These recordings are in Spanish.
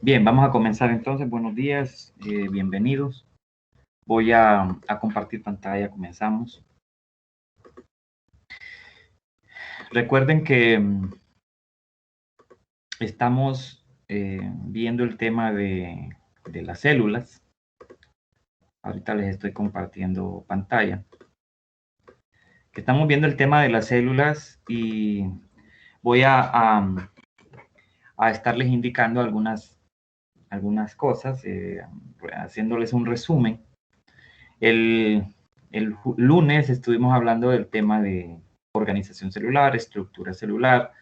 Bien, vamos a comenzar entonces. Buenos días, bienvenidos. Voy a compartir pantalla, comenzamos. Recuerden que estamos viendo el tema de las células. Ahorita les estoy compartiendo pantalla. Estamos viendo el tema de las células y voy a estarles indicando algunas cosas, haciéndoles un resumen. El lunes estuvimos hablando del tema de organización celular, estructura celular,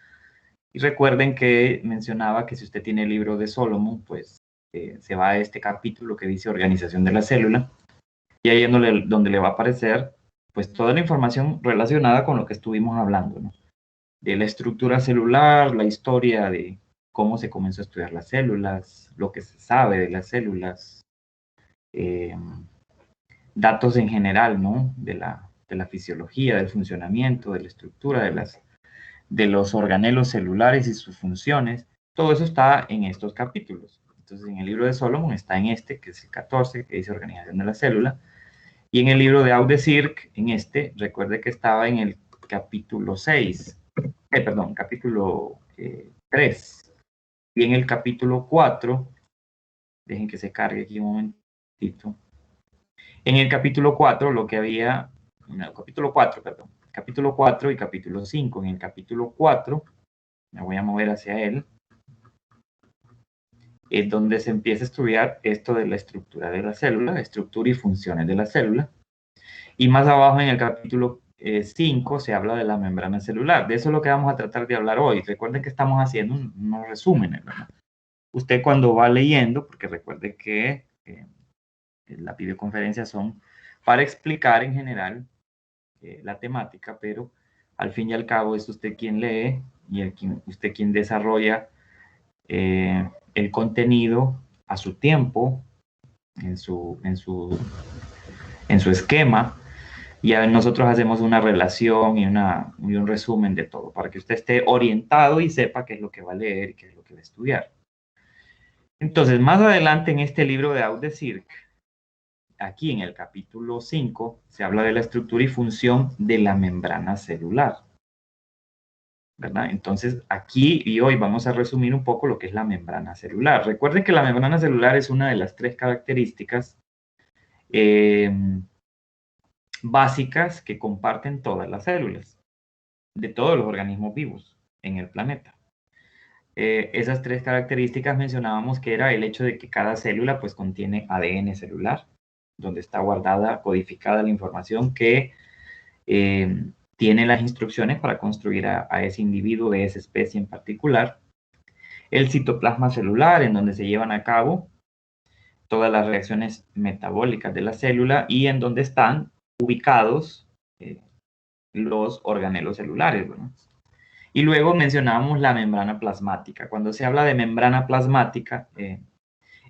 y recuerden que mencionaba que si usted tiene el libro de Solomon, pues se va a este capítulo que dice organización de la célula, y ahí es donde le va a aparecer pues toda la información relacionada con lo que estuvimos hablando, ¿no? De la estructura celular, la historia de cómo se comenzó a estudiar las células, lo que se sabe de las células, datos en general, ¿no? De la fisiología, del funcionamiento, de la estructura de los organelos celulares y sus funciones. Todo eso está en estos capítulos. Entonces, en el libro de Solomon está en este, que es el 14, que dice organización de la célula. Y en el libro de Audesirc, en este, recuerde que estaba en el capítulo 6, capítulo 3. Y en el capítulo 4, dejen que se cargue aquí un momentito. En el capítulo 4, lo que había, no, capítulo 4 y capítulo 5. En el capítulo 4, me voy a mover hacia él, es donde se empieza a estudiar esto de la estructura de la célula, estructura y funciones de la célula. Y más abajo en el capítulo 5 se habla de la membrana celular. De eso es lo que vamos a tratar de hablar hoy. Recuerden que estamos haciendo unos resúmenes, ¿verdad? Usted cuando va leyendo, porque recuerde que las videoconferencias son para explicar en general la temática, pero al fin y al cabo es usted quien lee y usted quien desarrolla el contenido a su tiempo, en su esquema, y nosotros hacemos una relación y un resumen de todo, para que usted esté orientado y sepa qué es lo que va a leer y qué es lo que va a estudiar. Entonces, más adelante en este libro de Audesirc, aquí en el capítulo 5, se habla de la estructura y función de la membrana celular, ¿verdad? Entonces, aquí y hoy vamos a resumir un poco lo que es la membrana celular. Recuerden que la membrana celular es una de las 3 características básicas que comparten todas las células de todos los organismos vivos en el planeta. Esas 3 características mencionábamos que era el hecho de que cada célula pues contiene ADN celular, donde está guardada, codificada la información que tiene las instrucciones para construir a ese individuo de esa especie en particular. El citoplasma celular, en donde se llevan a cabo todas las reacciones metabólicas de la célula y en donde están ubicados los organelos celulares, ¿verdad? Y luego mencionábamos la membrana plasmática. Cuando se habla de membrana plasmática,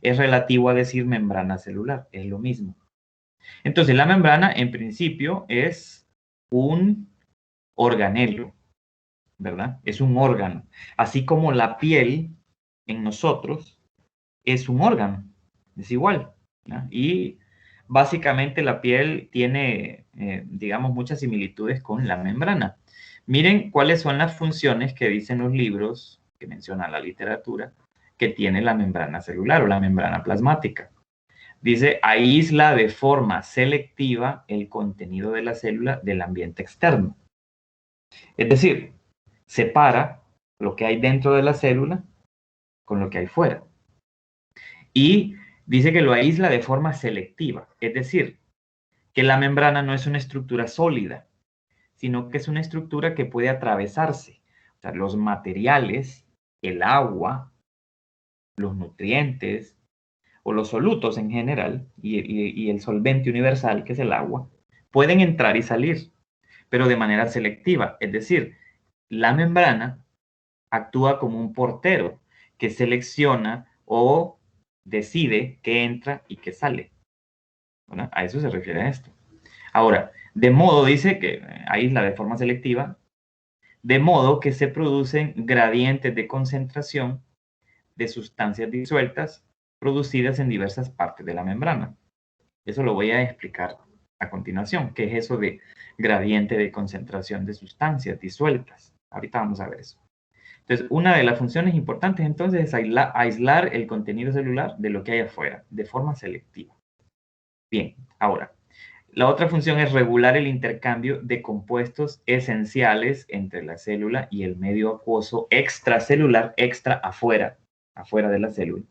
es relativo a decir membrana celular, es lo mismo. Entonces, la membrana en principio es un organelo, ¿verdad? Es un órgano. Así como la piel en nosotros es un órgano, es igual, ¿no? Y básicamente la piel tiene, digamos, muchas similitudes con la membrana. Miren cuáles son las funciones que dicen los libros, que menciona la literatura, que tiene la membrana celular o la membrana plasmática. Dice, aísla de forma selectiva el contenido de la célula del ambiente externo. Es decir, separa lo que hay dentro de la célula con lo que hay fuera. Y dice que lo aísla de forma selectiva, es decir, que la membrana no es una estructura sólida, sino que es una estructura que puede atravesarse. O sea, los materiales, el agua, los nutrientes o los solutos en general y el solvente universal, que es el agua, pueden entrar y salir, pero de manera selectiva. Es decir, la membrana actúa como un portero que selecciona o decide qué entra y qué sale. ¿Verdad? A eso se refiere a esto. Ahora, de modo, dice que aísla de forma selectiva, de modo que se producen gradientes de concentración de sustancias disueltas producidas en diversas partes de la membrana. Eso lo voy a explicar a continuación. ¿Qué es eso de gradiente de concentración de sustancias disueltas? Ahorita vamos a ver eso. Entonces, una de las funciones importantes entonces es aislar el contenido celular de lo que hay afuera, de forma selectiva. Bien, ahora, la otra función es regular el intercambio de compuestos esenciales entre la célula y el medio acuoso extracelular, afuera de la célula,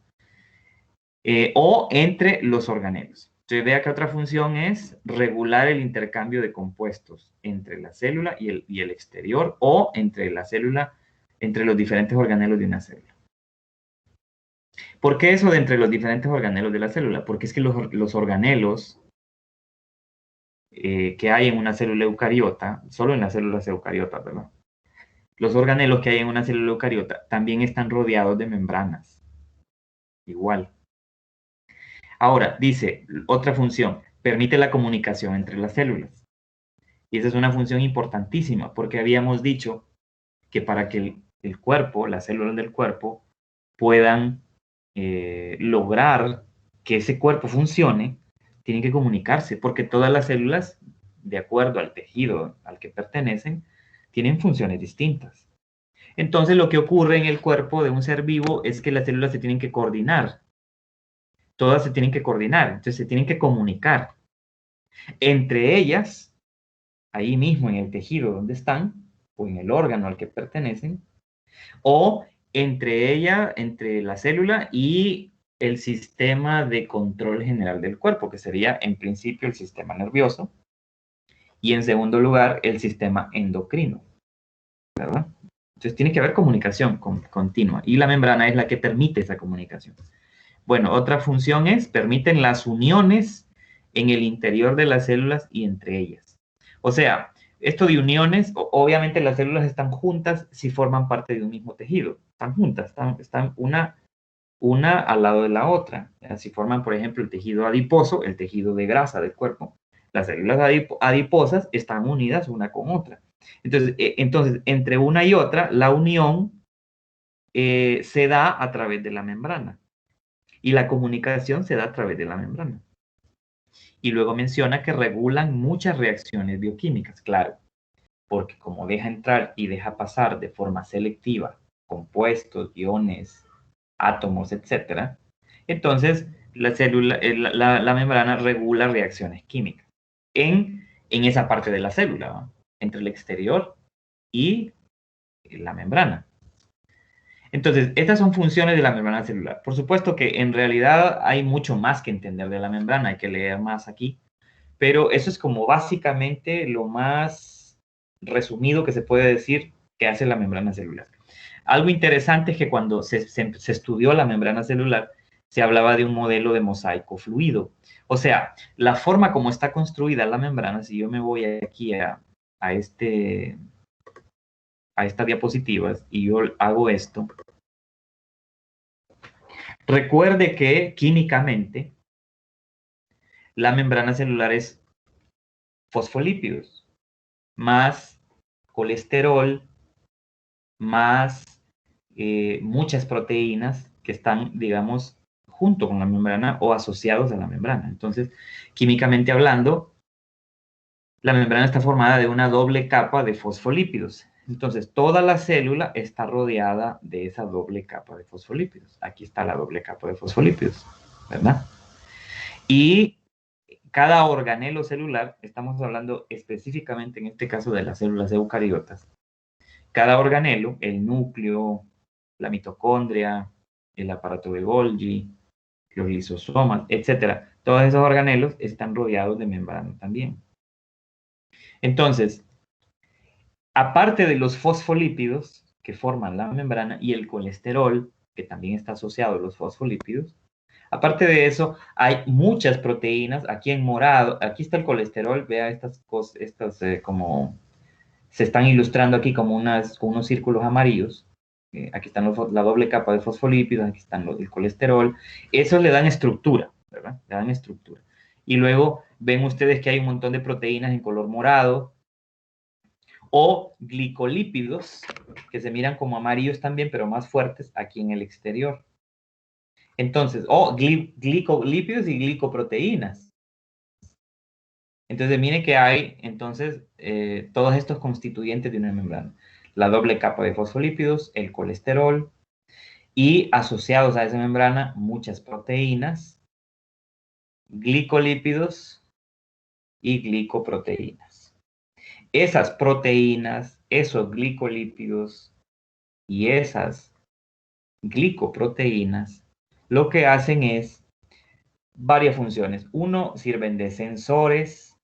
o entre los organelos. Entonces, vea que otra función es regular el intercambio de compuestos entre la célula y el exterior, o entre la célula, entre los diferentes organelos de una célula. ¿Por qué eso de entre los diferentes organelos de la célula? Porque es que los organelos que hay en una célula eucariota, solo en las células eucariotas, ¿verdad? Los organelos que hay en una célula eucariota también están rodeados de membranas. Igual. Ahora, dice, otra función, permite la comunicación entre las células. Y esa es una función importantísima, porque habíamos dicho que para que el cuerpo, las células del cuerpo, puedan lograr que ese cuerpo funcione, tienen que comunicarse, porque todas las células, de acuerdo al tejido al que pertenecen, tienen funciones distintas. Entonces, lo que ocurre en el cuerpo de un ser vivo es que las células se tienen que coordinar. Todas se tienen que coordinar, entonces se tienen que comunicar. Entre ellas, ahí mismo en el tejido donde están, o en el órgano al que pertenecen, o entre ella, entre la célula y el sistema de control general del cuerpo, que sería en principio el sistema nervioso, y en segundo lugar el sistema endocrino, ¿verdad? Entonces tiene que haber comunicación continua, y la membrana es la que permite esa comunicación. Bueno, otra función es, permiten las uniones en el interior de las células y entre ellas. O sea, esto de uniones, obviamente las células están juntas si forman parte de un mismo tejido. Están juntas, están una al lado de la otra. Si forman, por ejemplo, el tejido adiposo, el tejido de grasa del cuerpo, las células adiposas están unidas una con otra. Entonces, entre una y otra, la unión se da a través de la membrana. Y la comunicación se da a través de la membrana. Y luego menciona que regulan muchas reacciones bioquímicas, claro, porque como deja entrar y deja pasar de forma selectiva compuestos, iones, átomos, etc., entonces la membrana regula reacciones químicas en esa parte de la célula, ¿no? Entre el exterior y la membrana. Entonces, estas son funciones de la membrana celular. Por supuesto que en realidad hay mucho más que entender de la membrana, hay que leer más aquí, pero eso es como básicamente lo más resumido que se puede decir que hace la membrana celular. Algo interesante es que cuando se estudió la membrana celular, se hablaba de un modelo de mosaico fluido. O sea, la forma como está construida la membrana, si yo me voy aquí a estas diapositivas y yo hago esto, recuerde que químicamente la membrana celular es fosfolípidos, más colesterol, más muchas proteínas que están, digamos, junto con la membrana o asociados a la membrana. Entonces, químicamente hablando, la membrana está formada de una doble capa de fosfolípidos. Entonces, toda la célula está rodeada de esa doble capa de fosfolípidos. Aquí está la doble capa de fosfolípidos, ¿verdad? Y cada organelo celular, estamos hablando específicamente en este caso de las células eucariotas, cada organelo, el núcleo, la mitocondria, el aparato de Golgi, los lisosomas, etc., todos esos organelos están rodeados de membrana también. Entonces, aparte de los fosfolípidos que forman la membrana y el colesterol, que también está asociado a los fosfolípidos, aparte de eso, hay muchas proteínas. Aquí en morado, aquí está el colesterol, vea estas cosas, como se están ilustrando aquí como con unos círculos amarillos. Aquí están la doble capa de fosfolípidos, aquí están el colesterol. Eso le dan estructura, ¿verdad? Le dan estructura. Y luego ven ustedes que hay un montón de proteínas en color morado o glicolípidos que se miran como amarillos también, pero más fuertes aquí en el exterior. Entonces, glicolípidos y glicoproteínas. Entonces, miren que hay, entonces, todos estos constituyentes de una membrana. La doble capa de fosfolípidos, el colesterol, y asociados a esa membrana, muchas proteínas, glicolípidos y glicoproteínas. Esas proteínas, esos glicolípidos y esas glicoproteínas, lo que hacen es varias funciones. Uno, sirven de sensores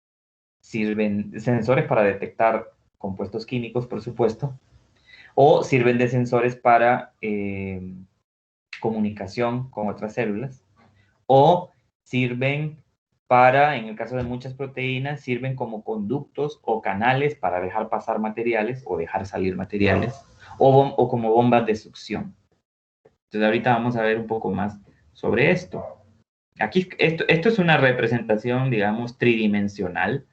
para detectar compuestos químicos, por supuesto, o sirven de sensores para comunicación con otras células, o sirven para, en el caso de muchas proteínas, sirven como conductos o canales para dejar pasar materiales o dejar salir materiales, o como bombas de succión. Entonces ahorita vamos a ver un poco más sobre esto. Aquí, esto es una representación, digamos, tridimensional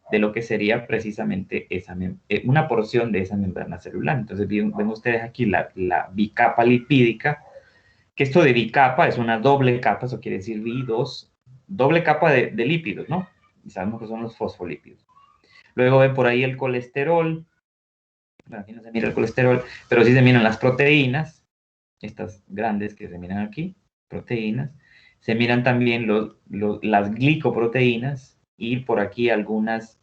de lo que sería precisamente una porción de esa membrana celular. Entonces ven ustedes aquí la bicapa lipídica, que esto de bicapa es una doble capa, eso quiere decir bi2, doble capa de lípidos, ¿no? Y sabemos que son los fosfolípidos. Luego ven por ahí el colesterol, bueno, aquí no se mira el colesterol, pero sí se miran las proteínas, estas grandes que se miran aquí, proteínas. Se miran también las glicoproteínas y por aquí algunos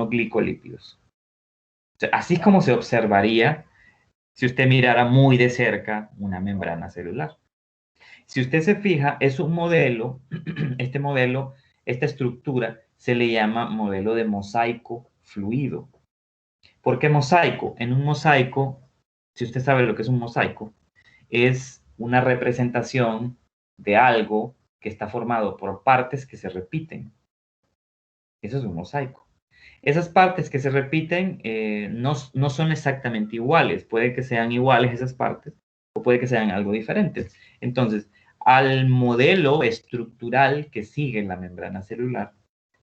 glicolípidos. O sea, así es como se observaría si usted mirara muy de cerca una membrana celular. Si usted se fija, es un modelo, este modelo, esta estructura se le llama modelo de mosaico fluido. ¿Por qué mosaico? En un mosaico, si usted sabe lo que es un mosaico, es una representación de algo que está formado por partes que se repiten. Eso es un mosaico. Esas partes que se repiten no son exactamente iguales. Puede que sean iguales esas partes o puede que sean algo diferentes. Entonces, al modelo estructural que sigue la membrana celular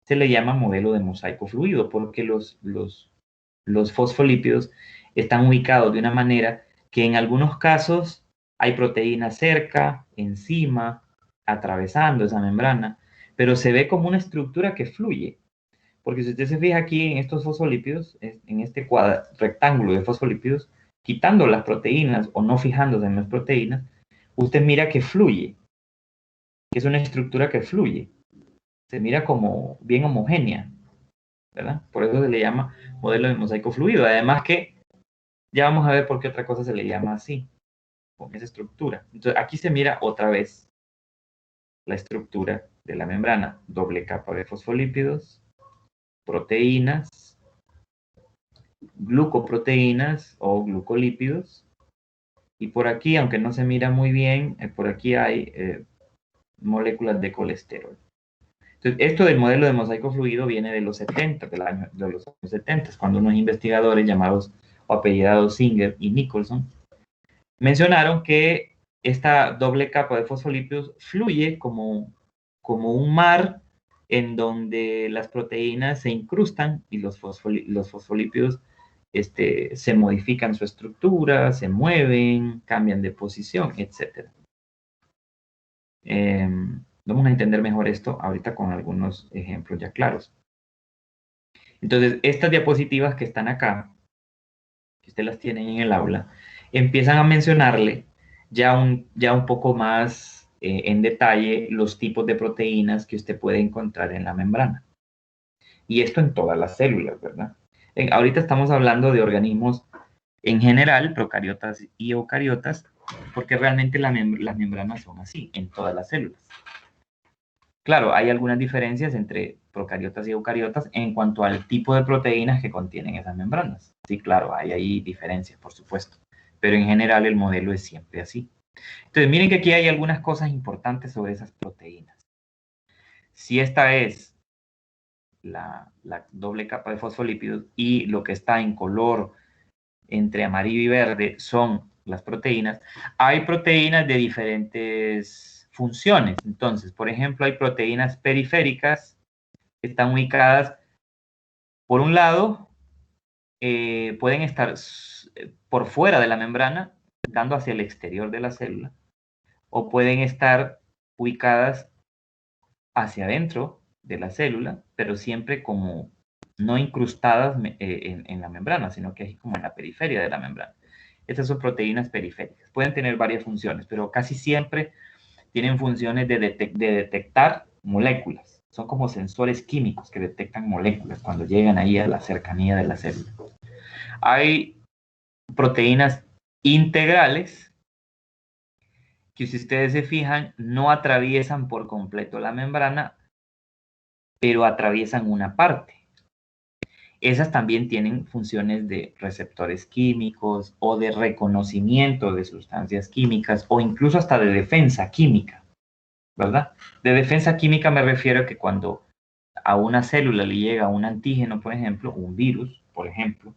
se le llama modelo de mosaico fluido porque los fosfolípidos están ubicados de una manera que en algunos casos hay proteínas cerca, encima, atravesando esa membrana, pero se ve como una estructura que fluye. Porque si usted se fija aquí en estos fosfolípidos, en este rectángulo de fosfolípidos, quitando las proteínas o no fijándose en las proteínas, usted mira que fluye, que es una estructura que fluye. Se mira como bien homogénea, ¿verdad? Por eso se le llama modelo de mosaico fluido. Además que ya vamos a ver por qué otra cosa se le llama así, con esa estructura. Entonces aquí se mira otra vez la estructura de la membrana. Doble capa de fosfolípidos, proteínas, glucoproteínas o glucolípidos. Y por aquí, aunque no se mira muy bien, por aquí hay moléculas de colesterol. Entonces, esto del modelo de mosaico fluido viene de los 70, de los años 70, cuando unos investigadores llamados o apellidados Singer y Nicholson mencionaron que esta doble capa de fosfolípidos fluye como un mar en donde las proteínas se incrustan y los fosfolípidos se modifican su estructura, se mueven, cambian de posición, etc. Vamos a entender mejor esto ahorita con algunos ejemplos ya claros. Entonces, estas diapositivas que están acá, que ustedes las tienen en el aula, empiezan a mencionarle ya un poco más en detalle los tipos de proteínas que usted puede encontrar en la membrana. Y esto en todas las células, ¿verdad? Ahorita estamos hablando de organismos en general, procariotas y eucariotas, porque realmente las membranas son así, en todas las células. Claro, hay algunas diferencias entre procariotas y eucariotas en cuanto al tipo de proteínas que contienen esas membranas. Sí, claro, hay ahí diferencias, por supuesto, pero en general el modelo es siempre así. Entonces, miren que aquí hay algunas cosas importantes sobre esas proteínas. Si esta es la doble capa de fosfolípidos y lo que está en color entre amarillo y verde son las proteínas, hay proteínas de diferentes funciones. Entonces, por ejemplo, hay proteínas periféricas que están ubicadas, por un lado, pueden estar por fuera de la membrana, dando hacia el exterior de la célula, o pueden estar ubicadas hacia adentro de la célula, pero siempre como no incrustadas en la membrana, sino que es como en la periferia de la membrana. Estas son proteínas periféricas. Pueden tener varias funciones, pero casi siempre tienen funciones de detectar moléculas. Son como sensores químicos que detectan moléculas cuando llegan ahí a la cercanía de la célula. Hay proteínas integrales que, si ustedes se fijan, no atraviesan por completo la membrana, pero atraviesan una parte. Esas también tienen funciones de receptores químicos o de reconocimiento de sustancias químicas o incluso hasta de defensa química, ¿verdad? De defensa química me refiero a que cuando a una célula le llega un antígeno, por ejemplo, un virus, por ejemplo,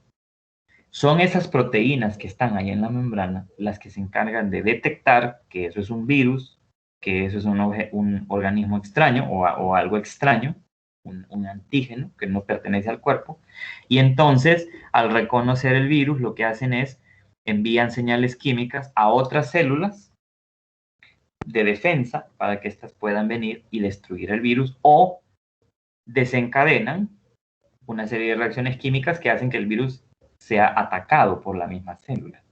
son esas proteínas que están ahí en la membrana las que se encargan de detectar que eso es un virus, que eso es un organismo extraño o algo extraño, un antígeno que no pertenece al cuerpo. Y entonces, al reconocer el virus, lo que hacen es envían señales químicas a otras células de defensa para que éstas puedan venir y destruir el virus, o desencadenan una serie de reacciones químicas que hacen que el virus sea atacado por la misma célula.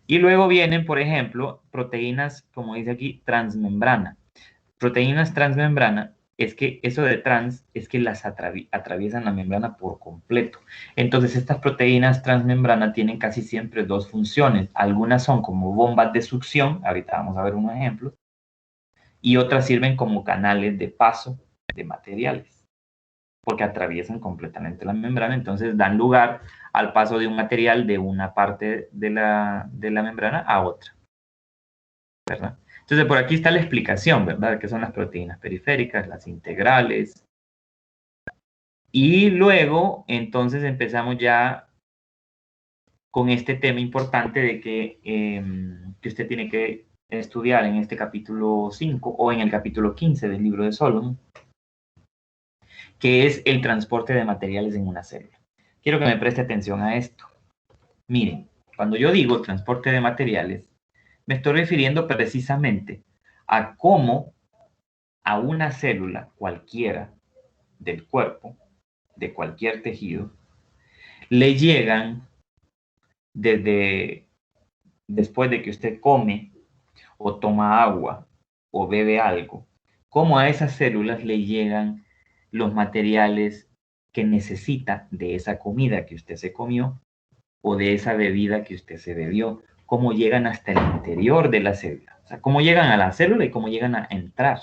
Y luego vienen, por ejemplo, proteínas, como dice aquí, transmembrana. Proteínas transmembrana es que eso de trans es que las atraviesan la membrana por completo. Entonces, estas proteínas transmembrana tienen casi siempre dos funciones. Algunas son como bombas de succión, ahorita vamos a ver unos ejemplos, y otras sirven como canales de paso de materiales, porque atraviesan completamente la membrana, entonces dan lugar al paso de un material de una parte de la membrana a otra, ¿verdad? Entonces, por aquí está la explicación, ¿verdad? ¿Qué son las proteínas periféricas, las integrales? Y luego, entonces, empezamos ya con este tema importante de que usted tiene que estudiar en este capítulo 5 o en el capítulo 15 del libro de Solomon, que es el transporte de materiales en una célula. Quiero que me preste atención a esto. Miren, cuando yo digo transporte de materiales, me estoy refiriendo precisamente a cómo a una célula cualquiera del cuerpo, de cualquier tejido, le llegan desde después de que usted come o toma agua o bebe algo, cómo a esas células le llegan los materiales que necesita de esa comida que usted se comió o de esa bebida que usted se bebió, cómo llegan hasta el interior de la célula, o sea, cómo llegan a la célula y cómo llegan a entrar.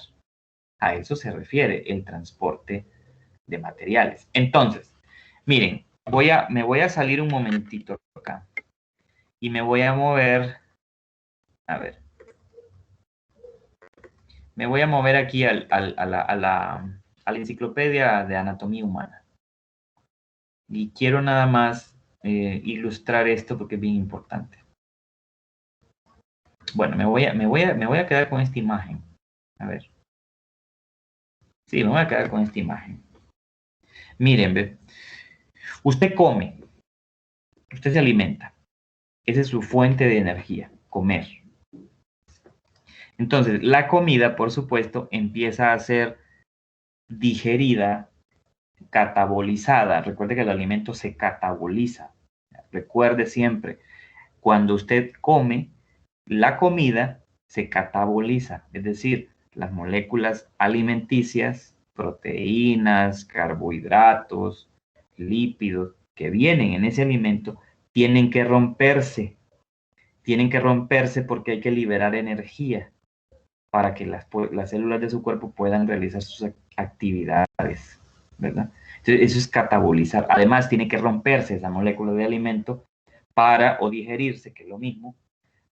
A eso se refiere el transporte de materiales. Entonces, miren, me voy a salir un momentito acá y me voy a mover, a ver, me voy a mover aquí a la enciclopedia de anatomía humana. Y quiero nada más ilustrar esto porque es bien importante. Bueno, me voy a quedar con esta imagen. A ver. Sí, me voy a quedar con esta imagen. Miren, ve. Usted come, usted se alimenta. Esa es su fuente de energía, comer. Entonces, la comida, por supuesto, empieza a ser digerida, catabolizada. Recuerde que el alimento se cataboliza. Recuerde siempre, cuando usted come, la comida se cataboliza, es decir, las moléculas alimenticias, proteínas, carbohidratos, lípidos que vienen en ese alimento, tienen que romperse. Tienen que romperse porque hay que liberar energía para que las células de su cuerpo puedan realizar sus actividades, ¿verdad? Entonces, eso es catabolizar. Además, tiene que romperse esa molécula de alimento o digerirse, que es lo mismo,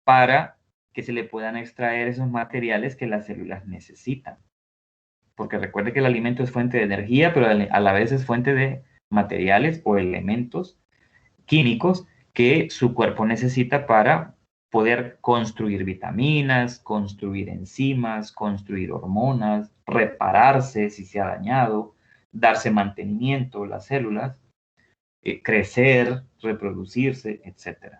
para que se le puedan extraer esos materiales que las células necesitan. Porque recuerde que el alimento es fuente de energía, pero a la vez es fuente de materiales o elementos químicos que su cuerpo necesita para poder construir vitaminas, construir enzimas, construir hormonas, repararse si se ha dañado, darse mantenimiento a las células, crecer, reproducirse, etc.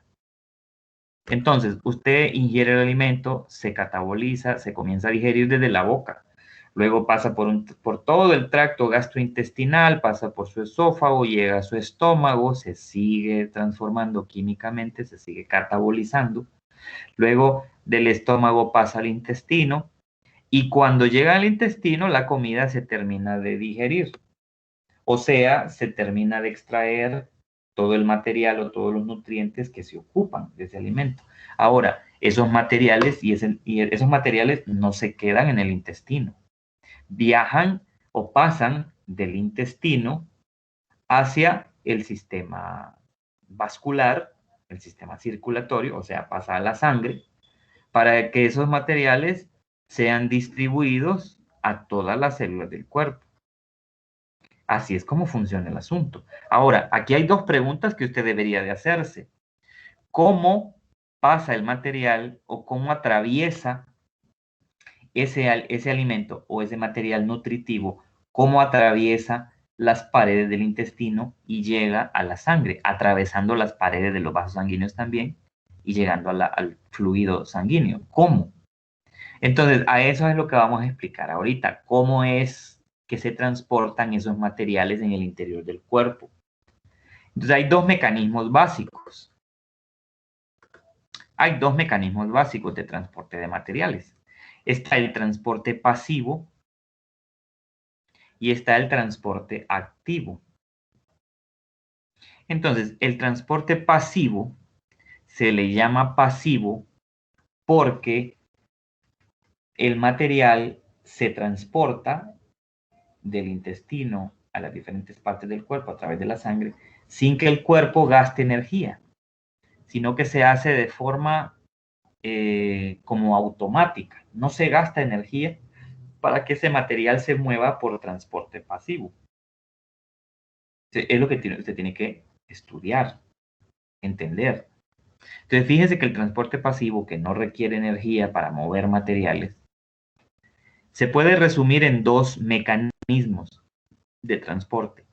Entonces, usted ingiere el alimento, se cataboliza, se comienza a digerir desde la boca. Luego pasa por todo el tracto gastrointestinal, pasa por su esófago, llega a su estómago, se sigue transformando químicamente, se sigue catabolizando. Luego del estómago pasa al intestino y cuando llega al intestino la comida se termina de digerir. O sea, se termina de extraer todo el material o todos los nutrientes que se ocupan de ese alimento. Ahora, esos materiales esos materiales no se quedan en el intestino. Viajan o pasan del intestino hacia el sistema vascular, el sistema circulatorio, o sea, pasa a la sangre, para que esos materiales sean distribuidos a todas las células del cuerpo. Así es como funciona el asunto. Ahora, aquí hay dos preguntas que usted debería de hacerse. ¿Cómo pasa el material o cómo atraviesa ese alimento o ese material nutritivo? ¿Cómo atraviesa las paredes del intestino y llega a la sangre, atravesando las paredes de los vasos sanguíneos también y llegando al fluido sanguíneo? ¿Cómo? Entonces, a eso es lo que vamos a explicar ahorita. ¿Cómo es que se transportan esos materiales en el interior del cuerpo? Entonces, hay dos mecanismos básicos. Hay dos mecanismos básicos de transporte de materiales. Está el transporte pasivo y está el transporte activo. Entonces, el transporte pasivo se le llama pasivo porque el material se transporta del intestino a las diferentes partes del cuerpo a través de la sangre sin que el cuerpo gaste energía, sino que se hace de forma como automática. No se gasta energía para que ese material se mueva por transporte pasivo. Es lo que usted tiene que estudiar, entender. Entonces, fíjese que el transporte pasivo, que no requiere energía para mover materiales, se puede resumir en dos mecanismos de transporte.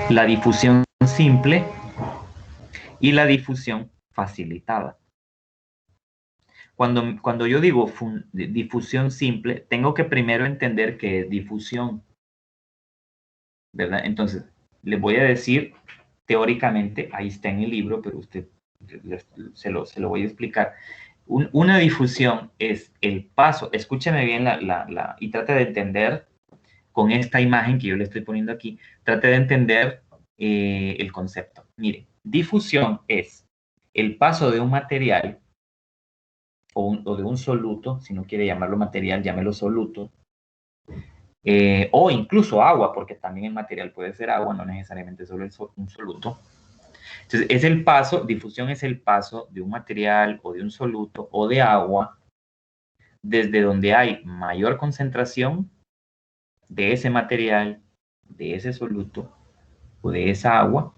La difusión simple y la difusión facilitada. Cuando yo digo difusión simple, tengo que primero entender qué es difusión, ¿verdad? Entonces, les voy a decir teóricamente, ahí está en el libro, pero usted se lo voy a explicar. Una difusión es el paso, escúcheme bien y trate de entender con esta imagen que yo le estoy poniendo aquí, trate de entender el concepto. Mire, difusión es el paso de un material o de un soluto, si no quiere llamarlo material, llámelo soluto, o incluso agua, porque también el material puede ser agua, no necesariamente solo un soluto. Entonces, es el paso, difusión es el paso de un material o de un soluto o de agua desde donde hay mayor concentración de ese material, de ese soluto o de esa agua,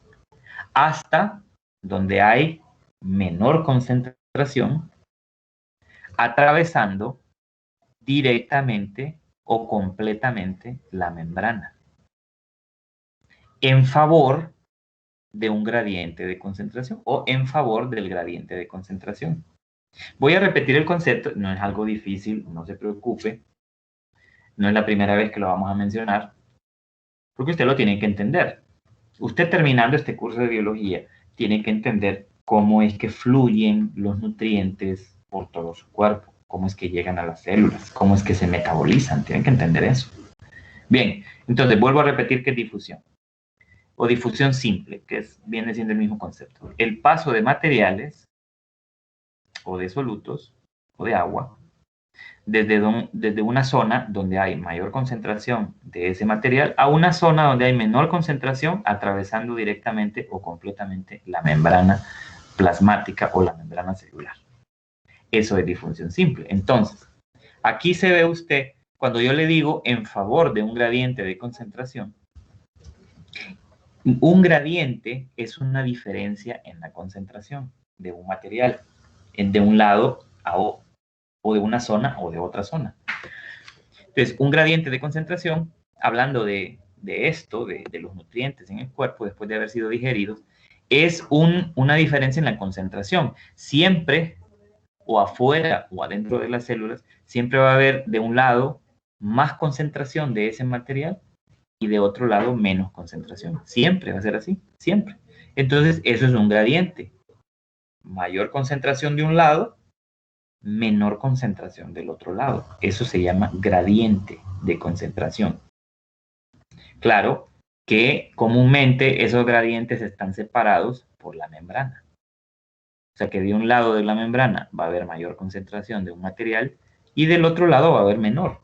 hasta donde hay menor concentración, atravesando directamente o completamente la membrana, en favor de un gradiente de concentración o en favor del gradiente de concentración. Voy a repetir el concepto, no es algo difícil, no se preocupe, no es la primera vez que lo vamos a mencionar, porque usted lo tiene que entender. Usted terminando este curso de biología tiene que entender cómo es que fluyen los nutrientes por todo su cuerpo, cómo es que llegan a las células, cómo es que se metabolizan, tienen que entender eso. Bien, entonces vuelvo a repetir que es difusión o difusión simple, que viene siendo el mismo concepto. El paso de materiales o de solutos o de agua desde una zona donde hay mayor concentración de ese material a una zona donde hay menor concentración, atravesando directamente o completamente la membrana plasmática o la membrana celular. Eso es difusión simple. Entonces, aquí se ve usted, cuando yo le digo en favor de un gradiente de concentración, un gradiente es una diferencia en la concentración de un material, de un lado o de una zona o de otra zona. Entonces, un gradiente de concentración, hablando de esto, de los nutrientes en el cuerpo después de haber sido digeridos, es una diferencia en la concentración. Siempre, o afuera o adentro de las células, siempre va a haber de un lado más concentración de ese material y de otro lado menos concentración. Siempre va a ser así, siempre. Entonces, eso es un gradiente. Mayor concentración de un lado, menor concentración del otro lado. Eso se llama gradiente de concentración. Claro que comúnmente esos gradientes están separados por la membrana. O sea que de un lado de la membrana va a haber mayor concentración de un material y del otro lado va a haber menor.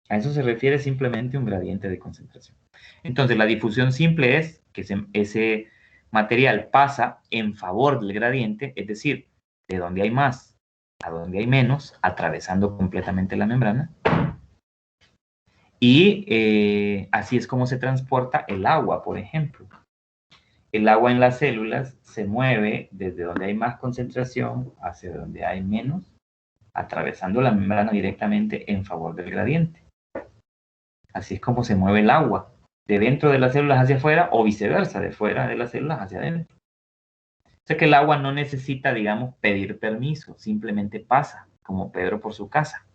A eso se refiere simplemente un gradiente de concentración. Entonces, la difusión simple es que ese material pasa en favor del gradiente, es decir, de donde hay más a donde hay menos, atravesando completamente la membrana. Y así es como se transporta el agua, por ejemplo. El agua en las células se mueve desde donde hay más concentración hacia donde hay menos, atravesando la membrana directamente en favor del gradiente. Así es como se mueve el agua, de dentro de las células hacia afuera o viceversa, de fuera de las células hacia adentro. O sea que el agua no necesita, digamos, pedir permiso, simplemente pasa, como Pedro por su casa,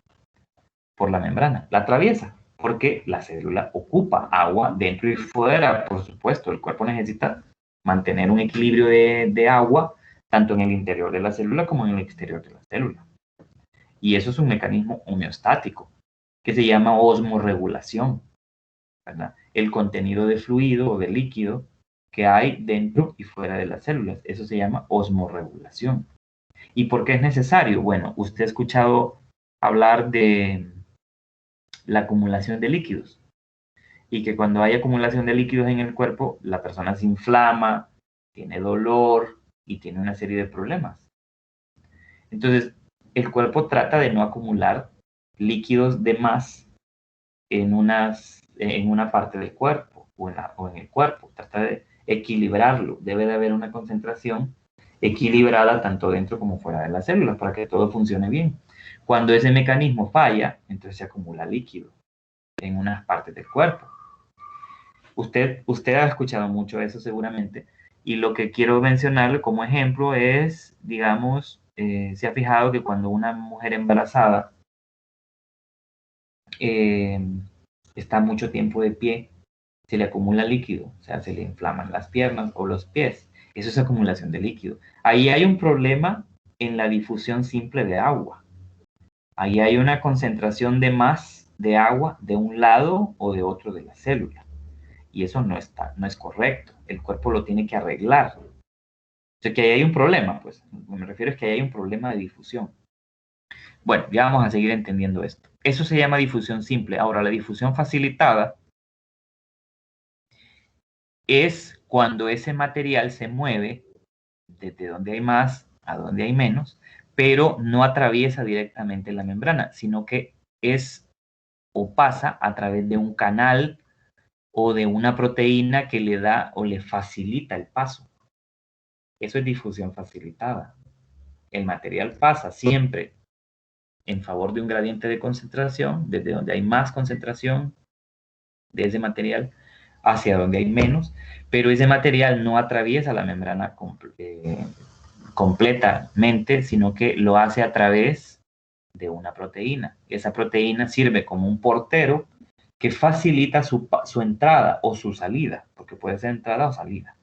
por la membrana, la atraviesa, porque la célula ocupa agua dentro y fuera, por supuesto. El cuerpo necesita mantener un equilibrio de agua, tanto en el interior de la célula como en el exterior de la célula. Y eso es un mecanismo homeostático, que se llama osmorregulación, ¿verdad? El contenido de fluido o de líquido que hay dentro y fuera de las células. Eso se llama osmorregulación. ¿Y por qué es necesario? Bueno, usted ha escuchado hablar de la acumulación de líquidos y que cuando hay acumulación de líquidos en el cuerpo, la persona se inflama, tiene dolor y tiene una serie de problemas. Entonces, el cuerpo trata de no acumular líquidos de más en una parte del cuerpo o en el cuerpo. Trata de equilibrarlo. Debe de haber una concentración equilibrada tanto dentro como fuera de las células para que todo funcione bien. Cuando ese mecanismo falla, entonces se acumula líquido en unas partes del cuerpo. Usted ha escuchado mucho eso seguramente, y lo que quiero mencionarle como ejemplo es, digamos, se ha fijado que cuando una mujer embarazada eh, está mucho tiempo de pie, se le acumula líquido, o sea, se le inflaman las piernas o los pies. Eso es acumulación de líquido. Ahí hay un problema en la difusión simple de agua. Ahí hay una concentración de más de agua de un lado o de otro de la célula. Y eso no es correcto. El cuerpo lo tiene que arreglar. O sea, que ahí hay un problema, pues. Me refiero es que ahí hay un problema de difusión. Bueno, ya vamos a seguir entendiendo esto. Eso se llama difusión simple. Ahora, la difusión facilitada es cuando ese material se mueve desde donde hay más a donde hay menos, pero no atraviesa directamente la membrana, sino que es o pasa a través de un canal o de una proteína que le da o le facilita el paso. Eso es difusión facilitada. El material pasa siempre en favor de un gradiente de concentración, desde donde hay más concentración de ese material hacia donde hay menos, pero ese material no atraviesa la membrana completamente, sino que lo hace a través de una proteína. Esa proteína sirve como un portero que facilita su entrada o su salida, porque puede ser entrada o salida.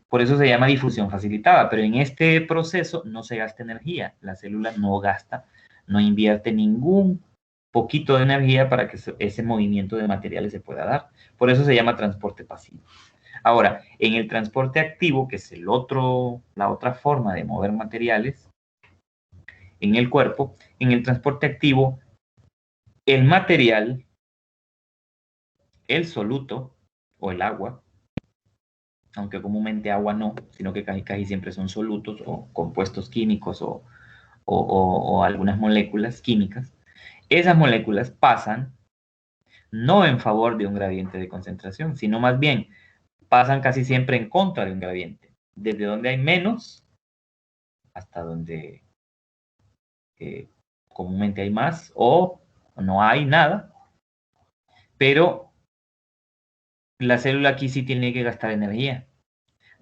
Por eso se llama difusión facilitada, pero en este proceso no se gasta energía. La célula no gasta, no invierte ningún poquito de energía para que ese movimiento de materiales se pueda dar. Por eso se llama transporte pasivo. Ahora, en el transporte activo, que es la otra forma de mover materiales en el cuerpo, en el transporte activo, el material, el soluto o el agua, aunque comúnmente agua no, sino que casi siempre son solutos o compuestos químicos o algunas moléculas químicas, esas moléculas pasan no en favor de un gradiente de concentración, sino más bien pasan casi siempre en contra de un gradiente, desde donde hay menos hasta donde comúnmente hay más o no hay nada, pero la célula aquí sí tiene que gastar energía,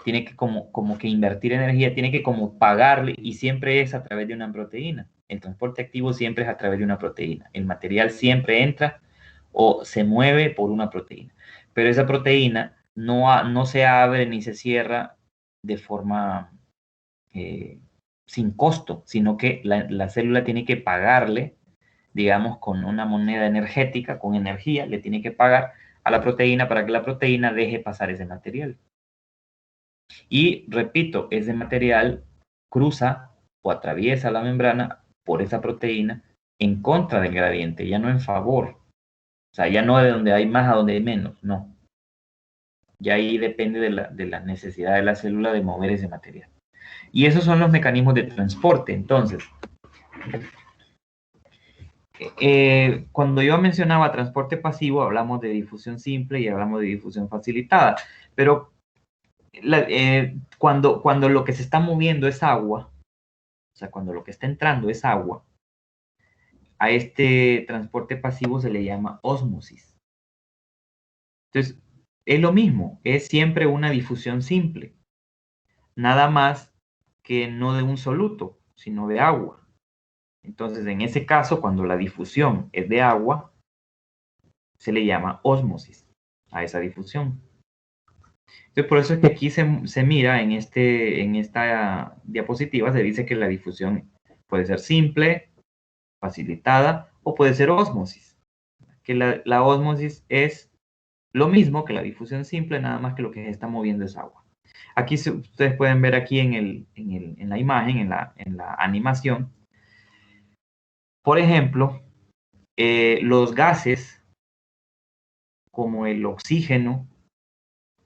tiene que como que invertir energía, tiene que como pagarle, y siempre es a través de una proteína. El transporte activo siempre es a través de una proteína. El material siempre entra o se mueve por una proteína. Pero esa proteína no se abre ni se cierra de forma sin costo, sino que la célula tiene que pagarle, digamos, con una moneda energética, con energía, le tiene que pagar a la proteína para que la proteína deje pasar ese material. Y repito, ese material cruza o atraviesa la membrana por esa proteína en contra del gradiente, ya no en favor. O sea, ya no de donde hay más a donde hay menos, no. Ya ahí depende de la necesidad de la célula de mover ese material. Y esos son los mecanismos de transporte. Entonces, cuando yo mencionaba transporte pasivo, hablamos de difusión simple y hablamos de difusión facilitada. Pero cuando lo que se está moviendo es agua, o sea, cuando lo que está entrando es agua, a este transporte pasivo se le llama ósmosis. Entonces, es lo mismo, es siempre una difusión simple, nada más que no de un soluto, sino de agua. Entonces, en ese caso, cuando la difusión es de agua, se le llama ósmosis a esa difusión. Entonces, por eso es que aquí se mira en esta diapositiva, se dice que la difusión puede ser simple, facilitada, o puede ser ósmosis. Que la ósmosis es lo mismo que la difusión simple, nada más que lo que se está moviendo es agua. Aquí ustedes pueden ver aquí en la imagen, en la animación, por ejemplo, los gases como el oxígeno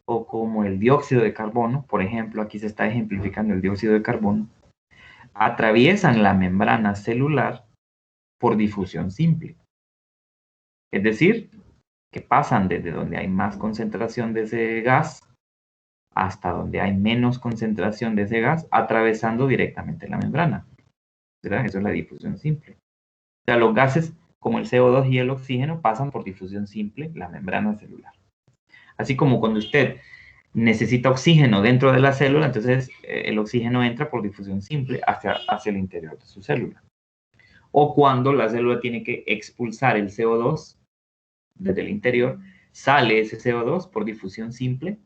o como el dióxido de carbono, por ejemplo, aquí se está ejemplificando el dióxido de carbono, atraviesan la membrana celular por difusión simple. Es decir, que pasan desde donde hay más concentración de ese gas hasta donde hay menos concentración de ese gas, atravesando directamente la membrana. ¿Verdad? Eso es la difusión simple. O sea, los gases como el CO2 y el oxígeno pasan por difusión simple la membrana celular. Así como cuando usted necesita oxígeno dentro de la célula, entonces el oxígeno entra por difusión simple hacia el interior de su célula. O cuando la célula tiene que expulsar el CO2 desde el interior, sale ese CO2 por difusión simple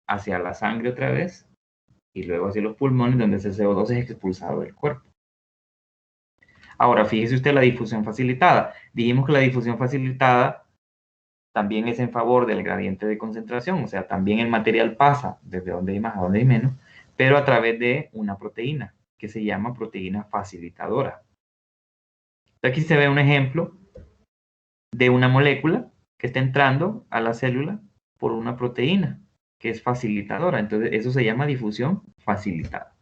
hacia la sangre otra vez y luego hacia los pulmones, donde ese CO2 es expulsado del cuerpo. Ahora, fíjese usted la difusión facilitada. Dijimos que la difusión facilitada también es en favor del gradiente de concentración, o sea, también el material pasa desde donde hay más a donde hay menos, pero a través de una proteína que se llama proteína facilitadora. Aquí se ve un ejemplo de una molécula que está entrando a la célula por una proteína que es facilitadora. Entonces, eso se llama difusión facilitada.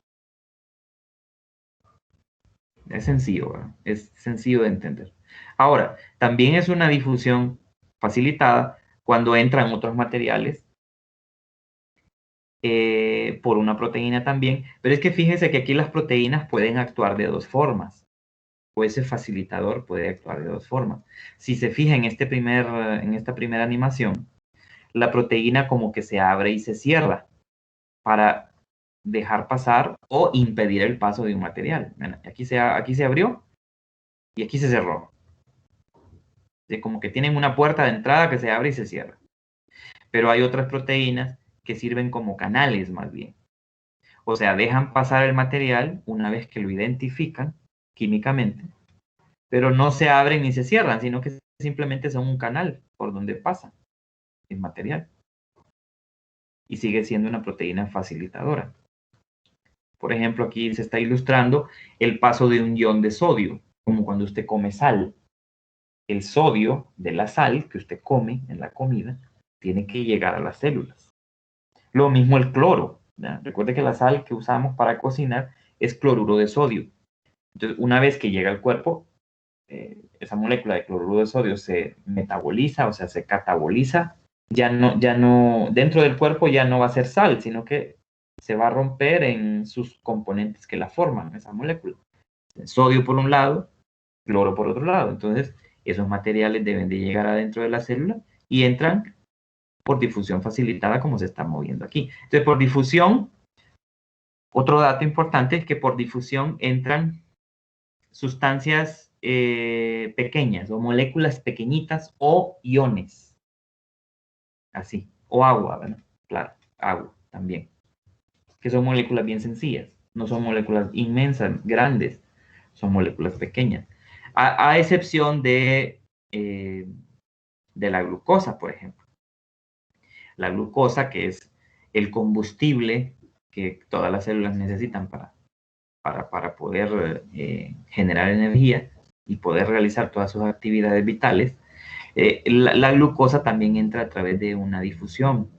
Es sencillo, ¿verdad? Es sencillo de entender. Ahora, también es una difusión facilitada cuando entran otros materiales por una proteína también, pero es que fíjense que aquí las proteínas pueden actuar de dos formas, o ese facilitador puede actuar de dos formas. Si se fija en esta primera animación, la proteína como que se abre y se cierra para dejar pasar o impedir el paso de un material. Aquí se abrió y aquí se cerró. Como que tienen una puerta de entrada que se abre y se cierra. Pero hay otras proteínas que sirven como canales más bien. O sea, dejan pasar el material una vez que lo identifican químicamente, pero no se abren ni se cierran, sino que simplemente son un canal por donde pasa el material. Y sigue siendo una proteína facilitadora. Por ejemplo, aquí se está ilustrando el paso de un ion de sodio, como cuando usted come sal. El sodio de la sal que usted come en la comida tiene que llegar a las células. Lo mismo el cloro. ¿Ya? Recuerde que la sal que usamos para cocinar es cloruro de sodio. Entonces, una vez que llega al cuerpo, esa molécula de cloruro de sodio se metaboliza, o sea, se cataboliza. Ya no, dentro del cuerpo ya no va a ser sal, sino que se va a romper en sus componentes que la forman, esa molécula. Sodio por un lado, cloro por otro lado. Entonces, esos materiales deben de llegar adentro de la célula y entran por difusión facilitada como se está moviendo aquí. Entonces, por difusión Otro dato importante es que por difusión entran sustancias pequeñas o moléculas pequeñitas o iones. Así. O agua, ¿verdad? Claro, agua también. Que son moléculas bien sencillas. No son moléculas inmensas, grandes. Son moléculas pequeñas. A excepción de la glucosa, por ejemplo. La glucosa, que es el combustible que todas las células necesitan para poder generar energía y poder realizar todas sus actividades vitales, la glucosa también entra a través de una difusión.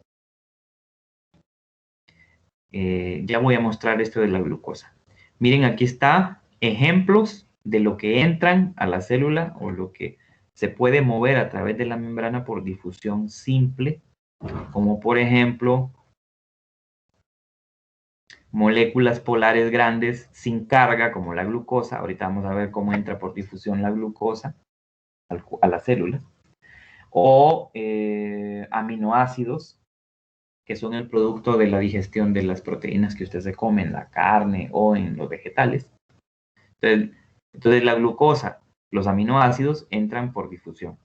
Ya voy a mostrar esto de la glucosa. Miren, aquí está ejemplos de lo que entran a la célula o lo que se puede mover a través de la membrana por difusión simple, como por ejemplo moléculas polares grandes sin carga, como la glucosa. Ahorita vamos a ver cómo entra por difusión la glucosa a la célula. O aminoácidos, que son el producto de la digestión de las proteínas que usted se come en la carne o en los vegetales. Entonces la glucosa, los aminoácidos entran por difusión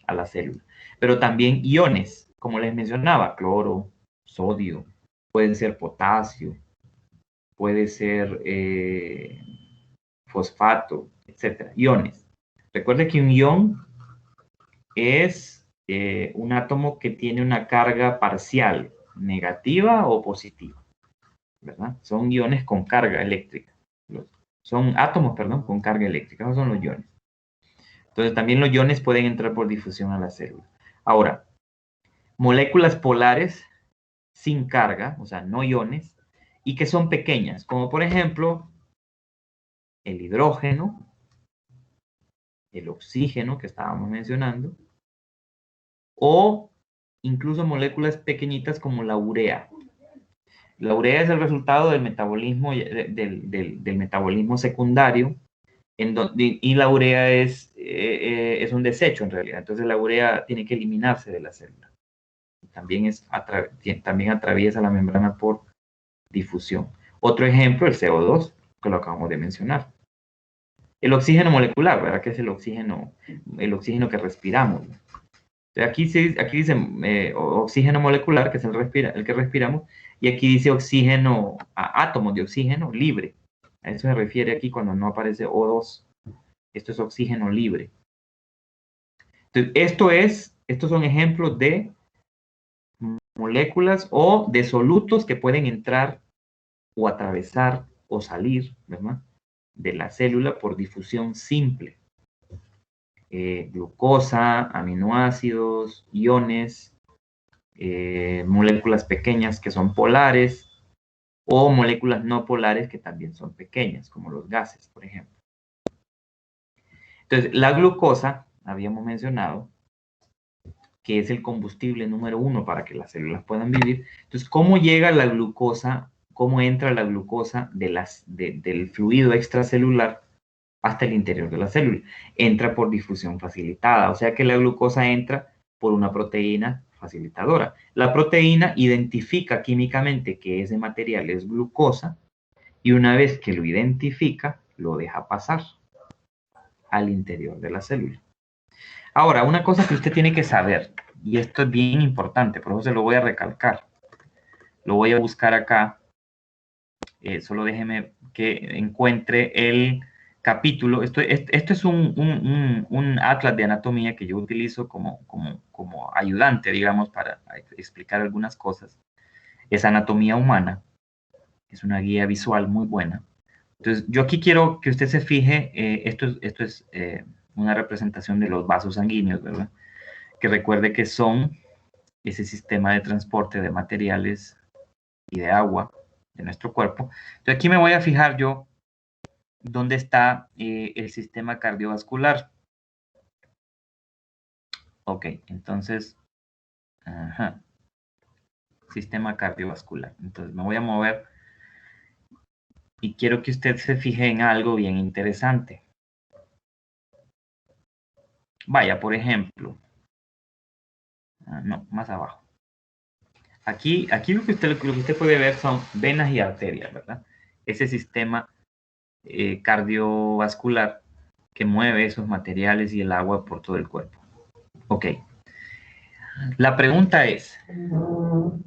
a la célula. Pero también iones, como les mencionaba, cloro, sodio, pueden ser potasio, puede ser fosfato, etcétera, iones. Recuerde que un ion es un átomo que tiene una carga parcial, negativa o positiva, ¿verdad? Son iones con carga eléctrica. Son átomos, perdón, con carga eléctrica. Esos son los iones. Entonces, también los iones pueden entrar por difusión a la célula. Ahora, moléculas polares sin carga, o sea, no iones, y que son pequeñas, como por ejemplo el hidrógeno, el oxígeno que estábamos mencionando, o incluso moléculas pequeñitas como la urea. La urea es el resultado del metabolismo, del metabolismo secundario, y la urea es un desecho en realidad. Entonces la urea tiene que eliminarse de la célula. También atraviesa la membrana por difusión. Otro ejemplo, el CO2, que lo acabamos de mencionar. El oxígeno molecular, ¿verdad? Que es el oxígeno que respiramos. Aquí dice oxígeno molecular, que es el que respiramos, y aquí dice oxígeno, átomos de oxígeno libre. A eso se refiere aquí cuando no aparece O2. Esto es oxígeno libre. Entonces, estos son ejemplos de moléculas o de solutos que pueden entrar o atravesar o salir, ¿verdad?, de la célula por difusión simple. Glucosa, aminoácidos, iones, moléculas pequeñas que son polares o moléculas no polares que también son pequeñas, como los gases, por ejemplo. Entonces, la glucosa, habíamos mencionado, que es el combustible número 1 para que las células puedan vivir. Entonces, ¿cómo llega la glucosa? ¿Cómo entra la glucosa del fluido extracelular hasta el interior de la célula? Entra por difusión facilitada, o sea que la glucosa entra por una proteína facilitadora. La proteína identifica químicamente que ese material es glucosa y una vez que lo identifica, lo deja pasar al interior de la célula. Ahora, una cosa que usted tiene que saber, y esto es bien importante, por eso se lo voy a recalcar. Lo voy a buscar acá. Solo déjeme que encuentre el capítulo. Esto es un atlas de anatomía que yo utilizo como ayudante, digamos, para explicar algunas cosas. Es Anatomía Humana. Es una guía visual muy buena. Entonces, yo aquí quiero que usted se fije, esto es una representación de los vasos sanguíneos, ¿verdad? Que recuerde que son ese sistema de transporte de materiales y de agua de nuestro cuerpo. Entonces, aquí me voy a fijar yo dónde está el sistema cardiovascular. Ok, entonces, ajá, sistema cardiovascular. Entonces, me voy a mover y quiero que usted se fije en algo bien interesante. Vaya, por ejemplo, no, más abajo. Aquí lo que usted puede ver son venas y arterias, ¿verdad? ese sistema cardiovascular que mueve esos materiales y el agua por todo el cuerpo. Ok. La pregunta es,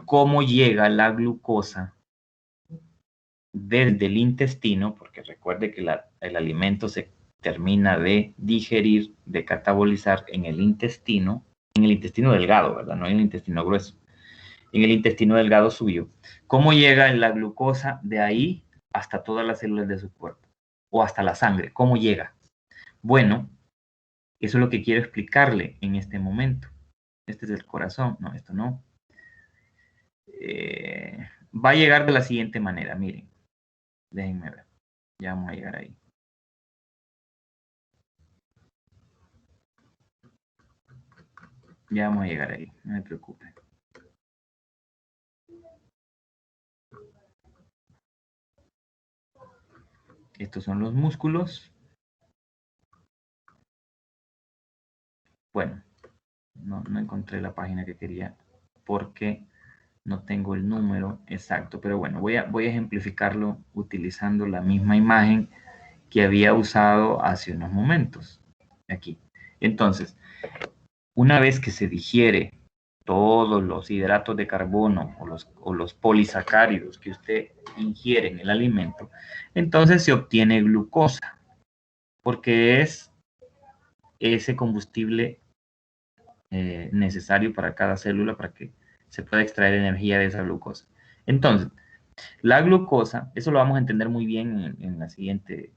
¿cómo llega la glucosa desde el intestino? Porque recuerde que el alimento se termina de digerir, de catabolizar en el intestino delgado, ¿verdad? No en el intestino grueso. En el intestino delgado suyo. ¿Cómo llega la glucosa de ahí hasta todas las células de su cuerpo? O hasta la sangre. ¿Cómo llega? Bueno, eso es lo que quiero explicarle en este momento. Este es el corazón. No, esto no. Va a llegar de la siguiente manera. Miren. Déjenme ver. Ya vamos a llegar ahí. Ya vamos a llegar ahí. No me preocupe. Estos son los músculos. Bueno, no encontré la página que quería porque no tengo el número exacto, pero bueno, voy a ejemplificarlo utilizando la misma imagen que había usado hace unos momentos. Aquí. Entonces, una vez que se digiere todos los hidratos de carbono o los polisacáridos que usted ingiere en el alimento, entonces se obtiene glucosa, porque es ese combustible necesario para cada célula para que se pueda extraer energía de esa glucosa. Entonces, la glucosa, eso lo vamos a entender muy bien en la siguiente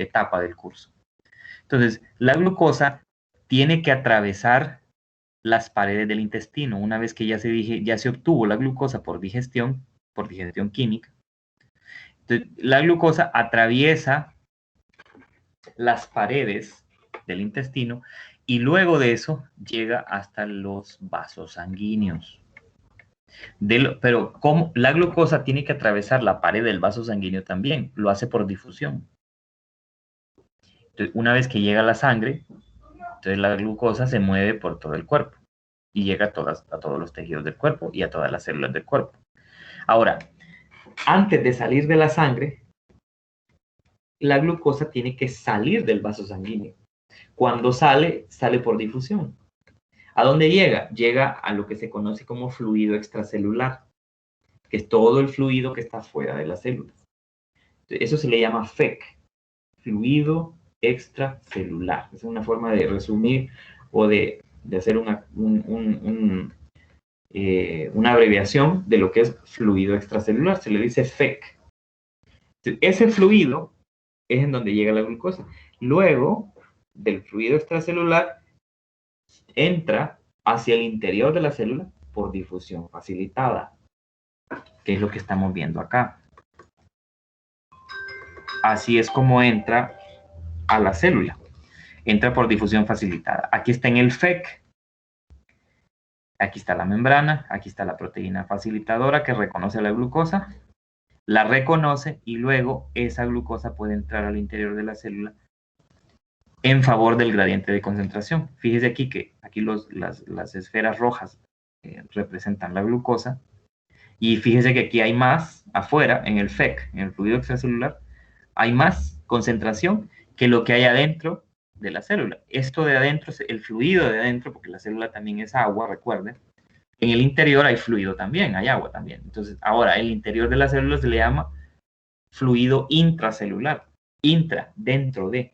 etapa del curso. Entonces, la glucosa tiene que atravesar las paredes del intestino. Una vez que ya se obtuvo la glucosa por digestión química, entonces, la glucosa atraviesa las paredes del intestino y luego de eso llega hasta los vasos sanguíneos. Pero como la glucosa tiene que atravesar la pared del vaso sanguíneo también, lo hace por difusión. Entonces, una vez que llega a la sangre, entonces la glucosa se mueve por todo el cuerpo y llega a todos los tejidos del cuerpo y a todas las células del cuerpo. Ahora, antes de salir de la sangre, la glucosa tiene que salir del vaso sanguíneo. Cuando sale, sale por difusión. ¿A dónde llega? Llega a lo que se conoce como fluido extracelular, que es todo el fluido que está fuera de las células. Eso se le llama FEC, fluido extracelular. Es una forma de resumir o de hacer una abreviación de lo que es fluido extracelular. Se le dice FEC. Ese fluido es en donde llega la glucosa. Luego del fluido extracelular entra hacia el interior de la célula por difusión facilitada, que es lo que estamos viendo acá. Así es como entra a la célula. Entra por difusión facilitada. Aquí está en el FEC. Aquí está la membrana. Aquí está la proteína facilitadora que reconoce la glucosa. La reconoce y luego esa glucosa puede entrar al interior de la célula en favor del gradiente de concentración. Fíjese aquí que aquí las esferas rojas representan la glucosa. Y fíjese que aquí hay más afuera, en el FEC, en el fluido extracelular, hay más concentración que lo que hay adentro de la célula. Esto de adentro, el fluido de adentro, porque la célula también es agua, recuerden, en el interior hay fluido también, hay agua también. Entonces, ahora, el interior de la célula se le llama fluido intracelular, dentro de.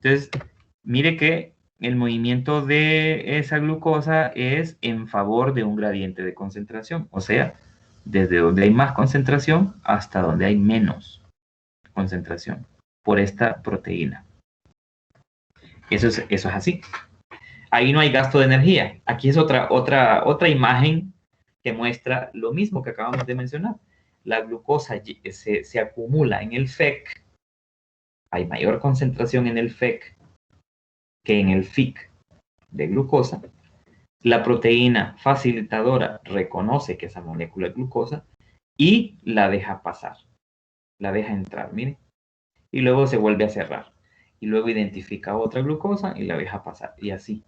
Entonces, mire que el movimiento de esa glucosa es en favor de un gradiente de concentración, o sea, desde donde hay más concentración hasta donde hay menos concentración por esta proteína. Eso es así. Ahí no hay gasto de energía. Aquí es otra imagen que muestra lo mismo que acabamos de mencionar. La glucosa se acumula en el FEC. Hay mayor concentración en el FEC que en el FIC de glucosa. La proteína facilitadora reconoce que esa molécula es glucosa y la deja pasar, la deja entrar, mire, y luego se vuelve a cerrar. Y luego identifica otra glucosa y la deja pasar, y así.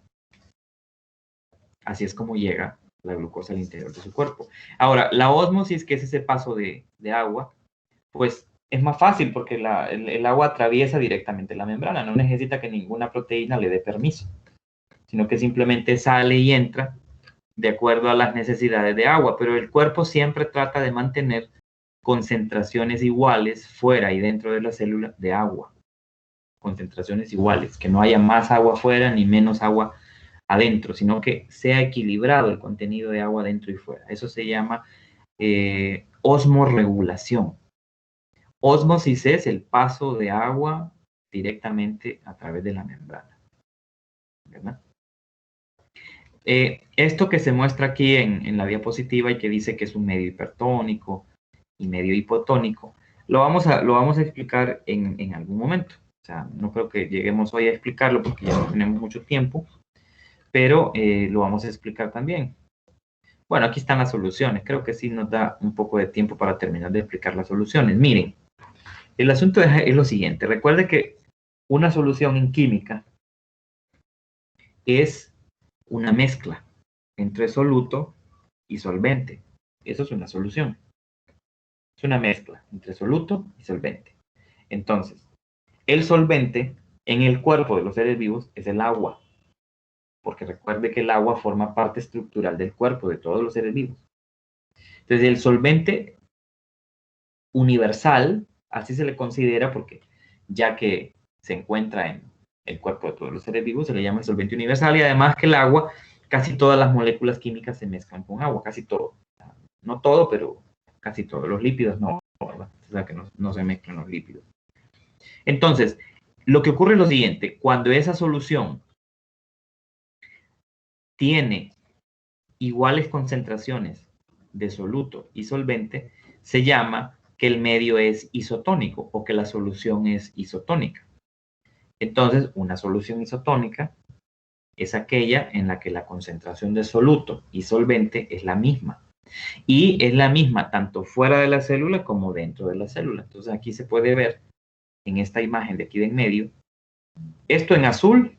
Así es como llega la glucosa al interior de su cuerpo. Ahora, la ósmosis, que es ese paso de agua pues es más fácil porque el agua atraviesa directamente la membrana, no necesita que ninguna proteína le dé permiso, sino que simplemente sale y entra de acuerdo a las necesidades de agua, pero el cuerpo siempre trata de mantener concentraciones iguales fuera y dentro de la célula de agua, concentraciones iguales, que no haya más agua afuera ni menos agua adentro, sino que sea equilibrado el contenido de agua dentro y fuera. Eso se llama osmorregulación. Ósmosis es el paso de agua directamente a través de la membrana, ¿verdad? Esto que se muestra aquí en la diapositiva y que dice que es un medio hipertónico y medio hipotónico, lo vamos a explicar en algún momento. O sea, no creo que lleguemos hoy a explicarlo porque ya no tenemos mucho tiempo, pero lo vamos a explicar también. Bueno, aquí están las soluciones. Creo que sí nos da un poco de tiempo para terminar de explicar las soluciones. Miren, el asunto es lo siguiente. Recuerde que una solución en química es una mezcla entre soluto y solvente. Eso es una solución. Es una mezcla entre soluto y solvente. Entonces, el solvente en el cuerpo de los seres vivos es el agua, porque recuerde que el agua forma parte estructural del cuerpo de todos los seres vivos. Entonces, el solvente universal, así se le considera porque ya que se encuentra en el cuerpo de todos los seres vivos, se le llama el solvente universal y además que el agua, casi todas las moléculas químicas se mezclan con agua, casi todo. No todo, pero casi todo. Los lípidos no, ¿verdad? O sea que no se mezclan los lípidos. Entonces, lo que ocurre es lo siguiente, cuando esa solución tiene iguales concentraciones de soluto y solvente, se llama que el medio es isotónico o que la solución es isotónica. Entonces, una solución isotónica es aquella en la que la concentración de soluto y solvente es la misma. Y es la misma tanto fuera de la célula como dentro de la célula. Entonces, aquí se puede ver en esta imagen de aquí de en medio. Esto en azul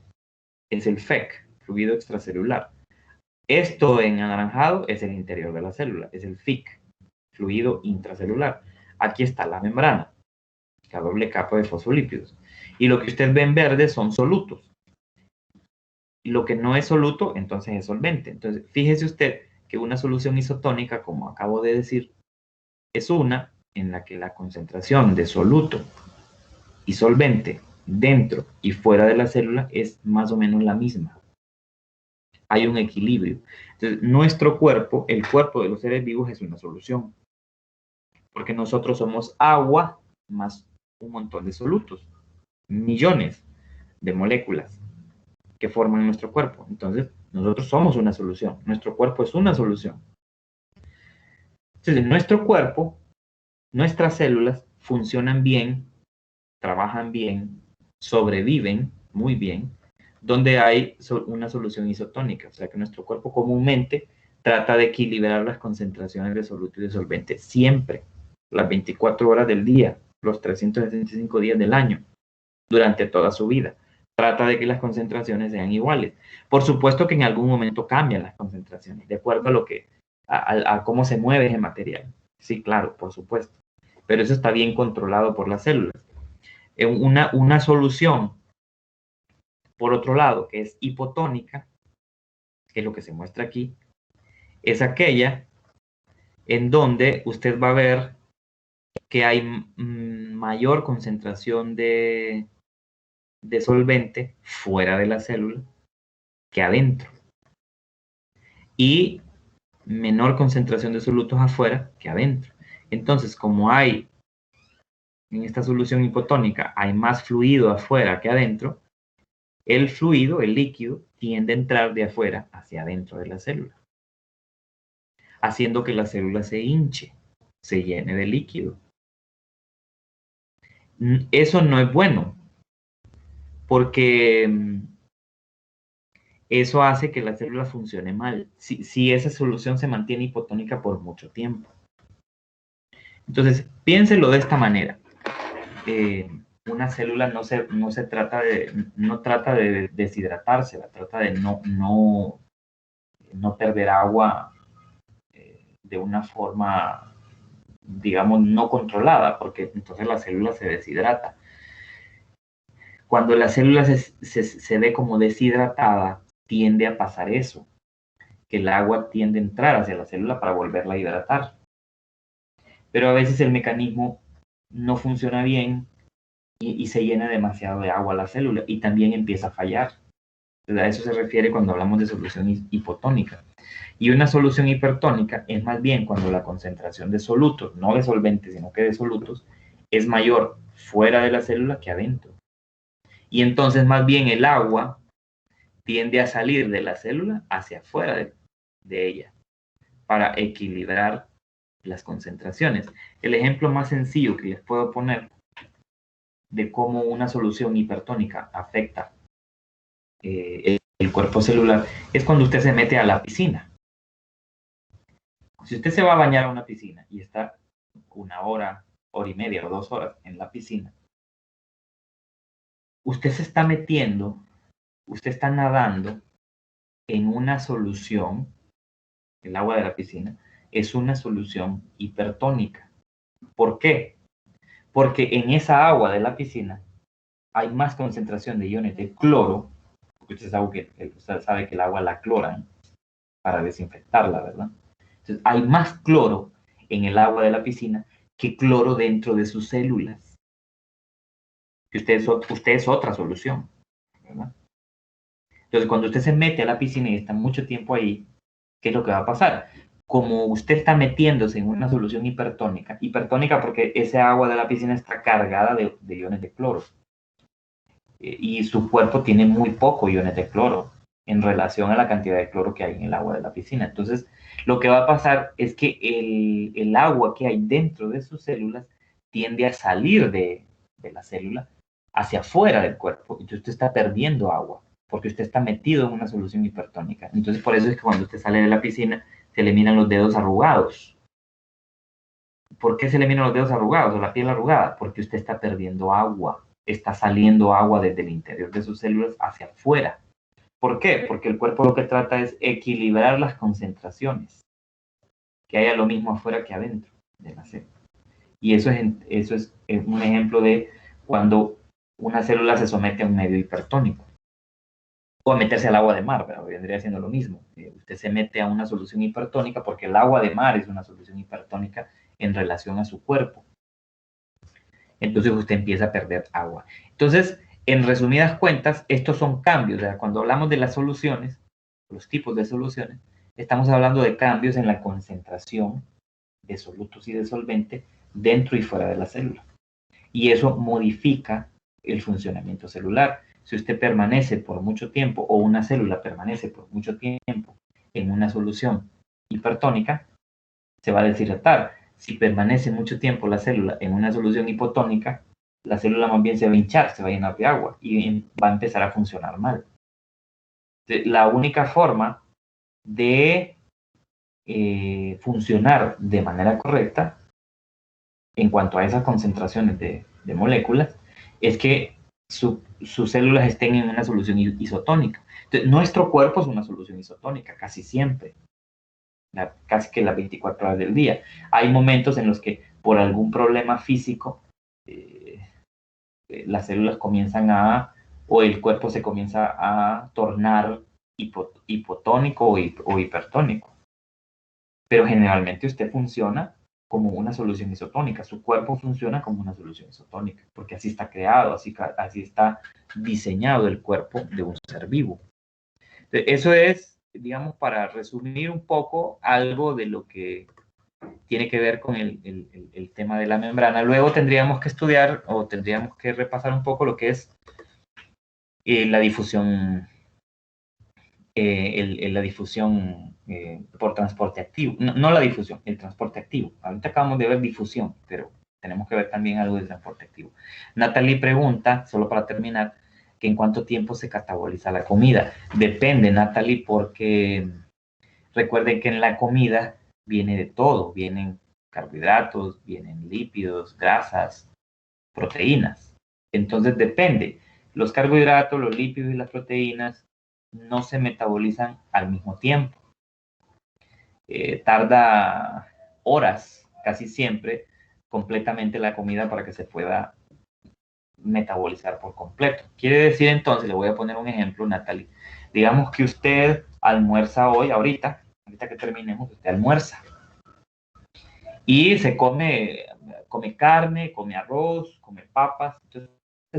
es el FEC, fluido extracelular. Esto en anaranjado es el interior de la célula, es el FIC, fluido intracelular. Aquí está la membrana, la doble capa de fosfolípidos. Y lo que usted ve en verde son solutos. Y lo que no es soluto, entonces es solvente. Entonces, fíjese usted que una solución isotónica, como acabo de decir, es una en la que la concentración de soluto y solvente dentro y fuera de la célula es más o menos la misma. Hay un equilibrio. Entonces, nuestro cuerpo, el cuerpo de los seres vivos es una solución, porque nosotros somos agua más un montón de solutos, millones de moléculas que forman nuestro cuerpo. Entonces, nosotros somos una solución, nuestro cuerpo es una solución. Entonces, nuestro cuerpo, nuestras células funcionan bien, trabajan bien, sobreviven muy bien, donde hay una solución isotónica. O sea que nuestro cuerpo comúnmente trata de equilibrar las concentraciones de soluto y de solvente siempre, las 24 horas del día, los 365 días del año, durante toda su vida. Trata de que las concentraciones sean iguales. Por supuesto que en algún momento cambian las concentraciones, de acuerdo a lo que, a cómo se mueve ese material. Sí, claro, por supuesto. Pero eso está bien controlado por las células. Una solución, por otro lado, que es hipotónica, que es lo que se muestra aquí, es aquella en donde usted va a ver que hay mayor concentración de solvente fuera de la célula que adentro y menor concentración de solutos afuera que adentro. Entonces, como hay en esta solución hipotónica, hay más fluido afuera que adentro, el fluido, el líquido, tiende a entrar de afuera hacia adentro de la célula, haciendo que la célula se hinche, se llene de líquido. Eso no es bueno, porque eso hace que la célula funcione mal, si esa solución se mantiene hipotónica por mucho tiempo. Entonces, piénselo de esta manera. Una célula no trata de deshidratarse, trata de no perder agua de una forma digamos, no controlada, porque entonces la célula se deshidrata. Cuando la célula se ve como deshidratada, tiende a pasar eso, que el agua tiende a entrar hacia la célula para volverla a hidratar. Pero a veces el mecanismo no funciona bien y se llena demasiado de agua la célula y también empieza a fallar. A eso se refiere cuando hablamos de solución hipotónica. Y una solución hipertónica es más bien cuando la concentración de solutos, no de solventes, sino que de solutos, es mayor fuera de la célula que adentro. Y entonces más bien el agua tiende a salir de la célula hacia afuera de ella para equilibrar las concentraciones. El ejemplo más sencillo que les puedo poner de cómo una solución hipertónica afecta el cuerpo celular es cuando usted se mete a la piscina. Si usted se va a bañar a una piscina y está 1 hora, hora y media o 2 horas en la piscina, usted se está metiendo, usted está nadando en una solución, el agua de la piscina, es una solución hipertónica. ¿Por qué? Porque en esa agua de la piscina hay más concentración de iones de cloro, porque usted sabe que el agua la cloran para desinfectarla, ¿verdad? Entonces, hay más cloro en el agua de la piscina que cloro dentro de sus células. Que usted es otra solución, ¿verdad? Entonces, cuando usted se mete a la piscina y está mucho tiempo ahí, ¿qué es lo que va a pasar? Como usted está metiéndose en una solución hipertónica, hipertónica porque esa agua de la piscina está cargada de iones de cloro, y su cuerpo tiene muy poco iones de cloro en relación a la cantidad de cloro que hay en el agua de la piscina. Entonces, lo que va a pasar es que el agua que hay dentro de sus células tiende a salir de la célula hacia afuera del cuerpo. Entonces, usted está perdiendo agua porque usted está metido en una solución hipertónica. Entonces, por eso es que cuando usted sale de la piscina, se le miran los dedos arrugados. ¿Por qué se le miran los dedos arrugados o la piel arrugada? Porque usted está perdiendo agua, está saliendo agua desde el interior de sus células hacia afuera. ¿Por qué? Porque el cuerpo lo que trata es equilibrar las concentraciones, que haya lo mismo afuera que adentro de la célula. Y eso es un ejemplo de cuando una célula se somete a un medio hipertónico. O a meterse al agua de mar, pero vendría siendo lo mismo. Usted se mete a una solución hipertónica porque el agua de mar es una solución hipertónica en relación a su cuerpo. Entonces usted empieza a perder agua. Entonces, en resumidas cuentas, estos son cambios. O sea, cuando hablamos de las soluciones, los tipos de soluciones, estamos hablando de cambios en la concentración de solutos y de solvente dentro y fuera de la célula. Y eso modifica el funcionamiento celular. Si usted permanece por mucho tiempo o una célula permanece por mucho tiempo en una solución hipertónica, se va a deshidratar. Si permanece mucho tiempo la célula en una solución hipotónica, la célula más bien se va a hinchar, se va a llenar de agua y va a empezar a funcionar mal. La única forma de funcionar de manera correcta en cuanto a esas concentraciones de moléculas es que sus células estén en una solución isotónica. Entonces, nuestro cuerpo es una solución isotónica, casi siempre, casi que las 24 horas del día. Hay momentos en los que por algún problema físico las células comienzan o el cuerpo se comienza a tornar hipotónico o hipertónico. Pero generalmente usted funciona como una solución isotónica, su cuerpo funciona como una solución isotónica, porque así está creado, así está diseñado el cuerpo de un ser vivo. Eso es, digamos, para resumir un poco algo de lo que tiene que ver con el tema de la membrana. Luego tendríamos que estudiar o tendríamos que repasar un poco lo que es la difusión, la difusión por transporte activo. No la difusión, el transporte activo. Ahorita acabamos de ver difusión, pero tenemos que ver también algo de transporte activo. Natalie pregunta, solo para terminar, que en cuánto tiempo se cataboliza la comida. Depende, Natalie, porque recuerden que en la comida viene de todo. Vienen carbohidratos, vienen lípidos, grasas, proteínas. Entonces depende. Los carbohidratos, los lípidos y las proteínas no se metabolizan al mismo tiempo. Tarda horas casi siempre completamente la comida para que se pueda metabolizar por completo. Quiere decir entonces, le voy a poner un ejemplo, Natalie. Digamos que usted almuerza hoy, ahorita que terminemos, usted almuerza y se come carne, come arroz, come papas. Entonces, se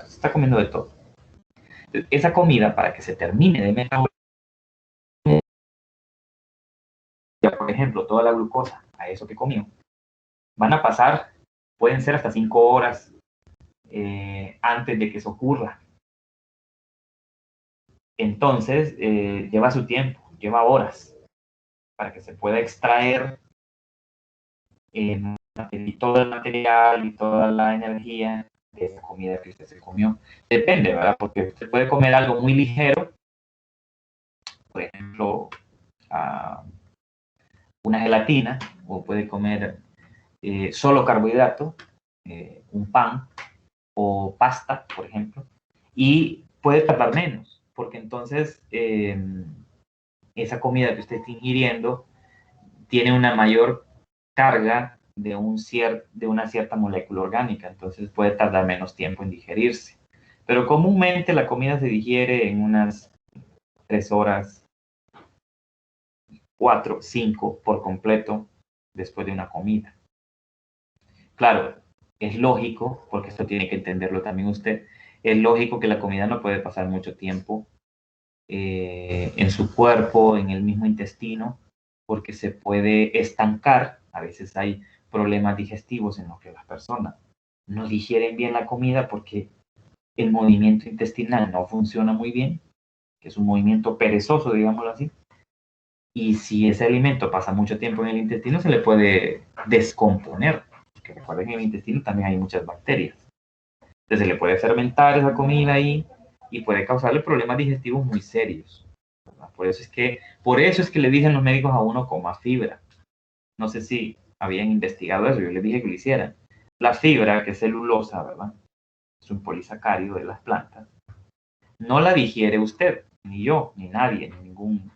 está comiendo de todo. Esa comida, para que se termine de metabolizar, por ejemplo, toda la glucosa a eso que comió, van a pasar, pueden ser hasta 5 horas antes de que eso ocurra. Entonces, lleva su tiempo, lleva horas para que se pueda extraer todo el material y toda la energía de esa comida que usted se comió. Depende, ¿verdad? Porque usted puede comer algo muy ligero, por ejemplo, una gelatina, o puede comer solo carbohidrato, un pan o pasta, por ejemplo, y puede tardar menos, porque entonces esa comida que usted está ingiriendo tiene una mayor carga de una cierta molécula orgánica, entonces puede tardar menos tiempo en digerirse. Pero comúnmente la comida se digiere en unas 3 horas, 4, 5 por completo después de una comida. Claro, es lógico, porque esto tiene que entenderlo también usted, es lógico que la comida no puede pasar mucho tiempo en su cuerpo, en el mismo intestino, porque se puede estancar. A veces hay problemas digestivos en los que las personas no digieren bien la comida porque el movimiento intestinal no funciona muy bien, que es un movimiento perezoso, digámoslo así. Y si ese alimento pasa mucho tiempo en el intestino, se le puede descomponer. Porque recuerden que en el intestino también hay muchas bacterias. Entonces se le puede fermentar esa comida ahí y puede causarle problemas digestivos muy serios. Por eso es que le dicen los médicos a uno coma fibra. No sé si habían investigado eso, yo les dije que lo hicieran. La fibra, que es celulosa, ¿verdad? Es un polisacárido de las plantas. No la digiere usted, ni yo, ni nadie, ni ningún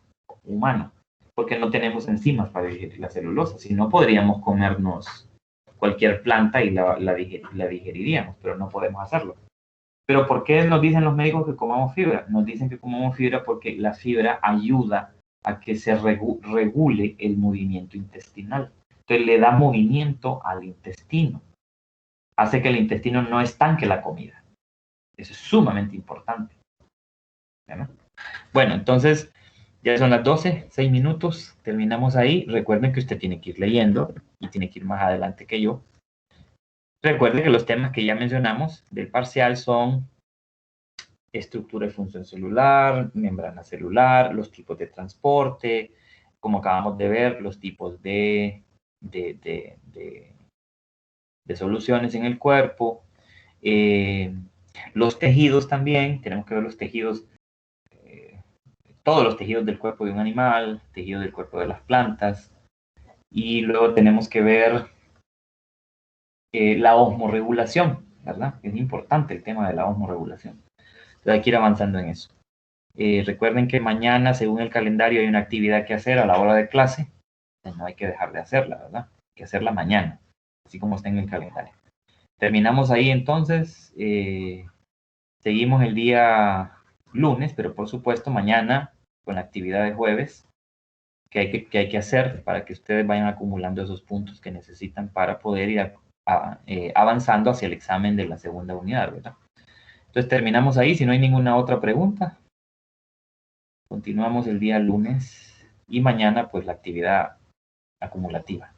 humano, porque no tenemos enzimas para digerir la celulosa. Si no, podríamos comernos cualquier planta y la digeriríamos, pero no podemos hacerlo. Pero ¿por qué nos dicen los médicos que comamos fibra? Nos dicen que comamos fibra porque la fibra ayuda a que se regule el movimiento intestinal. Entonces le da movimiento al intestino. Hace que el intestino no estanque la comida. Eso es sumamente importante. ¿Verdad? Bueno, entonces ya son las 12, 6 minutos. Terminamos ahí. Recuerden que usted tiene que ir leyendo y tiene que ir más adelante que yo. Recuerden que los temas que ya mencionamos del parcial son estructura y función celular, membrana celular, los tipos de transporte, como acabamos de ver, los tipos de soluciones en el cuerpo, los tejidos también, tenemos que ver los tejidos, todos los tejidos del cuerpo de un animal, tejidos del cuerpo de las plantas, y luego tenemos que ver la osmorregulación, ¿verdad? Es importante el tema de la osmorregulación. Entonces hay que ir avanzando en eso. Recuerden que mañana, según el calendario, hay una actividad que hacer a la hora de clase. Pues no hay que dejar de hacerla, ¿verdad? Hay que hacerla mañana, así como está en el calendario. Terminamos ahí entonces. Seguimos el día lunes, pero por supuesto mañana con la actividad de jueves que hay que hacer para que ustedes vayan acumulando esos puntos que necesitan para poder ir avanzando hacia el examen de la segunda unidad, ¿verdad? Entonces terminamos ahí. Si no hay ninguna otra pregunta, continuamos el día lunes y mañana pues la actividad acumulativa.